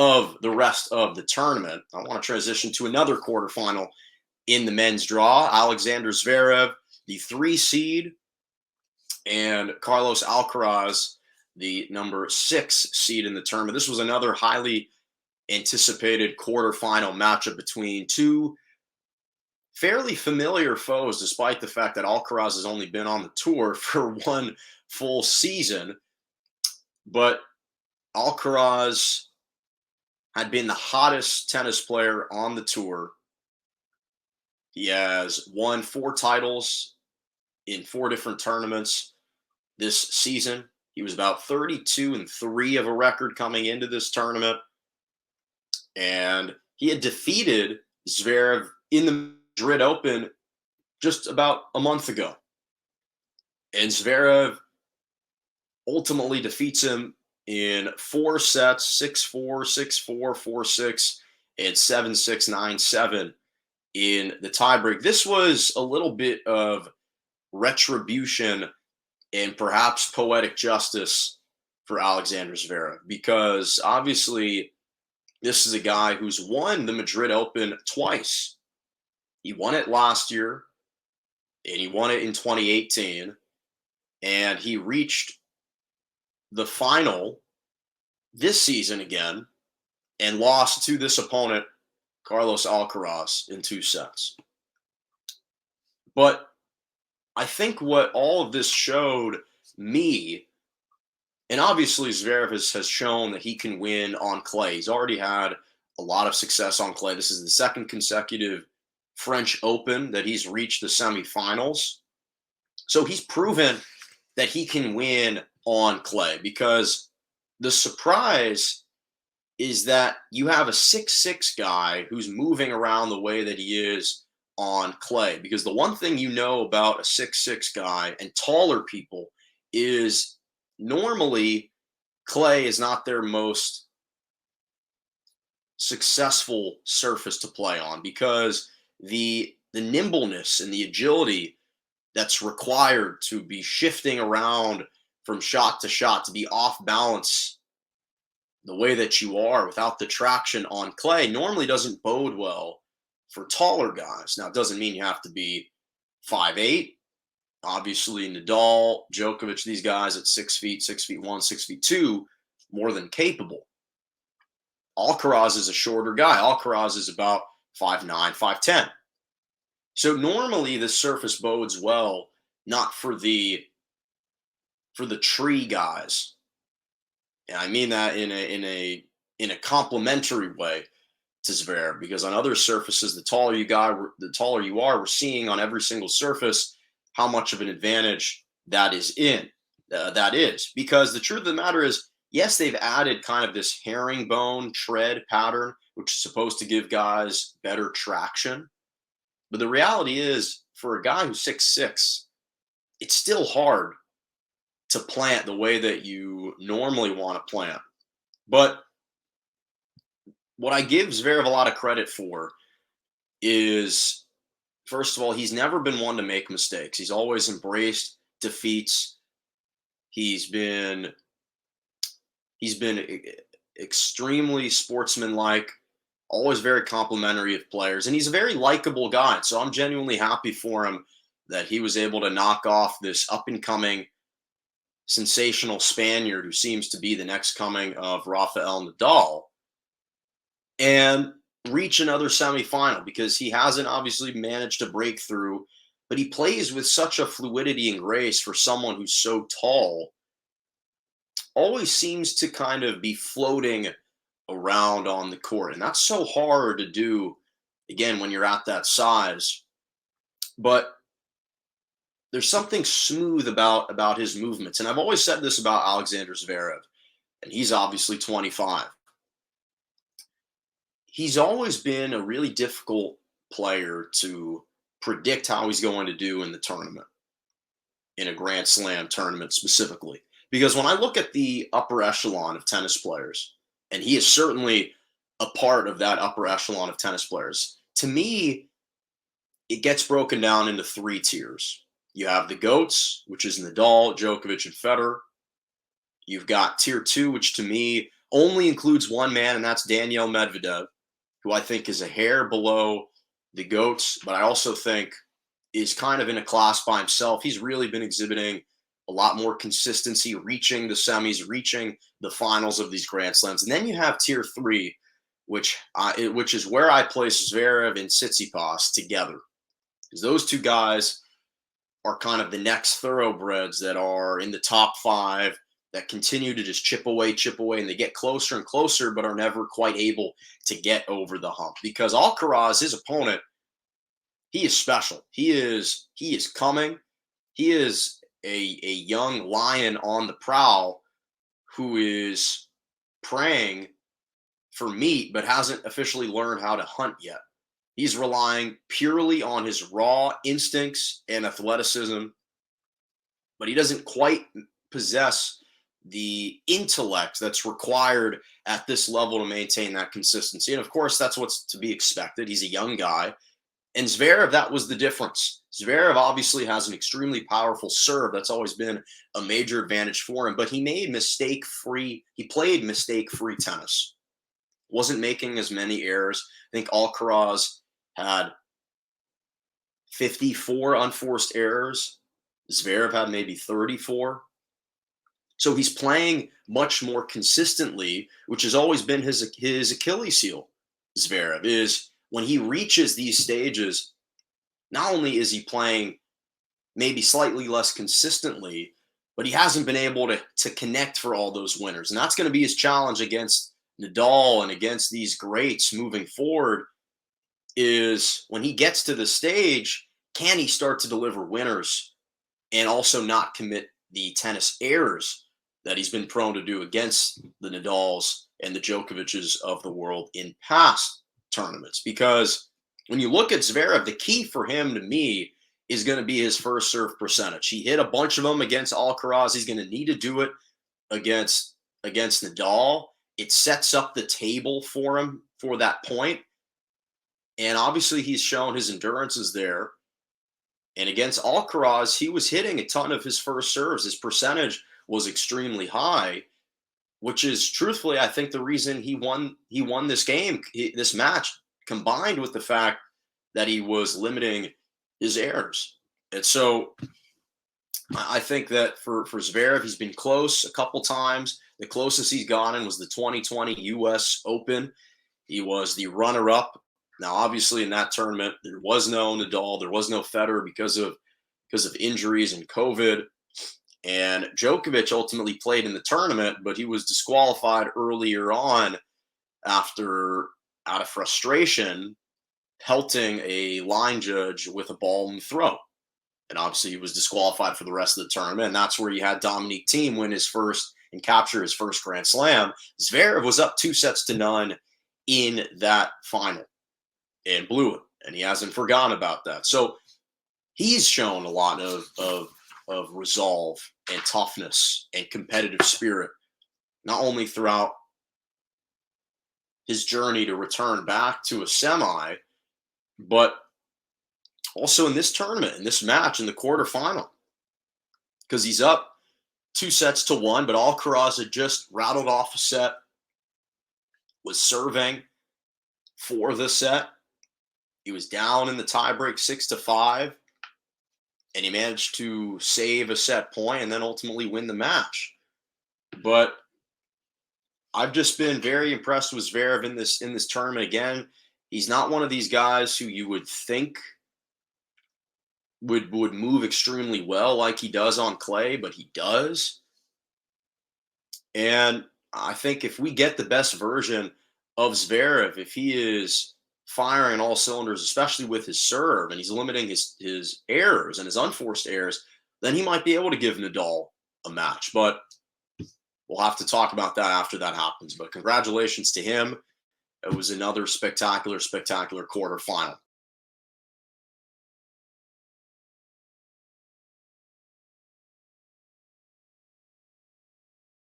of the rest of the tournament, I want to transition to another quarterfinal in the men's draw. Alexander Zverev, the 3 seed, and Carlos Alcaraz, the number 6 seed in the tournament. This was another highly anticipated quarterfinal matchup between two fairly familiar foes, despite the fact that Alcaraz has only been on the tour for one full season. But Alcaraz had been the hottest tennis player on the tour. He has won 4 titles in 4 different tournaments this season. He was about 32-3 of a record coming into this tournament. And he had defeated Zverev in the Madrid Open just about a month ago. And Zverev ultimately defeats him in 4 sets, 6-4, 6-4, 4-6, and 7-6, 9-7 in the tiebreak. This was a little bit of retribution and perhaps poetic justice for Alexander Zverev, because obviously this is a guy who's won the Madrid Open twice. He won it last year, and he won it in 2018, and he reached the final this season again and lost to this opponent, Carlos Alcaraz, in 2 sets. But I think what all of this showed me, and obviously Zverev has shown that he can win on clay. He's already had a lot of success on clay. This is the 2nd consecutive French Open that he's reached the semifinals. So he's proven that he can win on clay, because the surprise is that you have a 6'6" guy who's moving around the way that he is on clay. Because the one thing you know about a 6'6" guy and taller people is normally clay is not their most successful surface to play on, because the nimbleness and the agility that's required to be shifting around from shot to shot, to be off balance the way that you are without the traction on clay, normally doesn't bode well for taller guys. Now, it doesn't mean you have to be 5'8". Obviously, Nadal, Djokovic, these guys at 6 feet, 6 feet 1, 6 feet 2, more than capable. Alcaraz is a shorter guy. Alcaraz is about 5'9", 5'10". So normally the surface bodes well, not for the tree guys. And I mean that in a complimentary way to Zverev, because on other surfaces, the taller you are, we're seeing on every single surface how much of an advantage that is because the truth of the matter is, yes, they've added kind of this herringbone tread pattern, which is supposed to give guys better traction. But the reality is, for a guy who's 6'6", it's still hard to plant the way that you normally want to plant. But what I give Zverev a lot of credit for is, first of all, he's never been one to make mistakes. He's always embraced defeats. He's been extremely sportsmanlike, always very complimentary of players, and he's a very likable guy. So I'm genuinely happy for him that he was able to knock off this up-and-coming sensational Spaniard who seems to be the next coming of Rafael Nadal, and reach another semifinal, because he hasn't obviously managed to break through, but he plays with such a fluidity and grace for someone who's so tall. Always seems to kind of be floating around on the court, and that's so hard to do, again, when you're at that size. But there's something smooth about his movements, and I've always said this about Alexander Zverev, and he's obviously 25. He's always been a really difficult player to predict how he's going to do in the tournament, in a Grand Slam tournament specifically. Because when I look at the upper echelon of tennis players, and he is certainly a part of that upper echelon of tennis players, to me, it gets broken down into 3 tiers. You have the GOATs, which is Nadal, Djokovic, and Federer. You've got tier 2, which to me only includes one man, and that's Daniil Medvedev, who I think is a hair below the GOATs, but I also think is kind of in a class by himself. He's really been exhibiting a lot more consistency, reaching the semis, reaching the finals of these Grand Slams. And then you have tier 3, which is where I place Zverev and Tsitsipas together. Because those two guys are kind of the next thoroughbreds that are in the top 5 that continue to just chip away, and they get closer and closer, but are never quite able to get over the hump. Because Alcaraz, his opponent, he is special. He is coming. He is a young lion on the prowl who is preying for meat, but hasn't officially learned how to hunt yet. He's relying purely on his raw instincts and athleticism, but he doesn't quite possess the intellect that's required at this level to maintain that consistency. And of course, that's what's to be expected. He's a young guy. And Zverev, that was the difference. Zverev obviously has an extremely powerful serve. That's always been a major advantage for him, but he played mistake-free tennis. Wasn't making as many errors. I think Alcaraz had 54 unforced errors. Zverev had maybe 34. So he's playing much more consistently, which has always been his Achilles heel. Zverev is when he reaches these stages, not only is he playing maybe slightly less consistently, but he hasn't been able to connect for all those winners. And that's going to be his challenge against Nadal and against these greats moving forward, is when he gets to the stage, can he start to deliver winners and also not commit the tennis errors that he's been prone to do against the Nadals and the Djokovic's of the world in past tournaments? Because when you look at Zverev, the key for him, to me, is going to be his first serve percentage. He hit a bunch of them against Alcaraz. He's going to need to do it against Nadal. It sets up the table for him for that point. And obviously he's shown his endurance is there. And against Alcaraz, he was hitting a ton of his first serves. His percentage was extremely high, which is truthfully, I think, the reason he won this game, this match, combined with the fact that he was limiting his errors. And so I think that for Zverev, he's been close a couple times. The closest he's gotten was the 2020 U.S. Open. He was the runner-up. Now, obviously, in that tournament, there was no Nadal, there was no Federer because of injuries and COVID. And Djokovic ultimately played in the tournament, but he was disqualified earlier on out of frustration, pelting a line judge with a ball in the throat. And obviously, he was disqualified for the rest of the tournament. And that's where you had Dominic Thiem win his first and capture his first Grand Slam. Zverev was up 2-0 in that final and blew it. And he hasn't forgotten about that. So he's shown a lot of resolve and toughness and competitive spirit, not only throughout his journey to return back to a semi, but also in this tournament, in this match, in the quarterfinal. Because he's up 2-1, but Alcaraz had just rattled off a set, was serving for the set. He was down in the tiebreak 6-5, and he managed to save a set point and then ultimately win the match. But I've just been very impressed with Zverev in this tournament. Again, he's not one of these guys who you would think would move extremely well like he does on clay, but he does. And I think if we get the best version of Zverev, if he is firing on all cylinders, especially with his serve, and he's limiting his errors and his unforced errors, then he might be able to give Nadal a match. But we'll have to talk about that after that happens. But congratulations to him. It was another spectacular quarterfinal.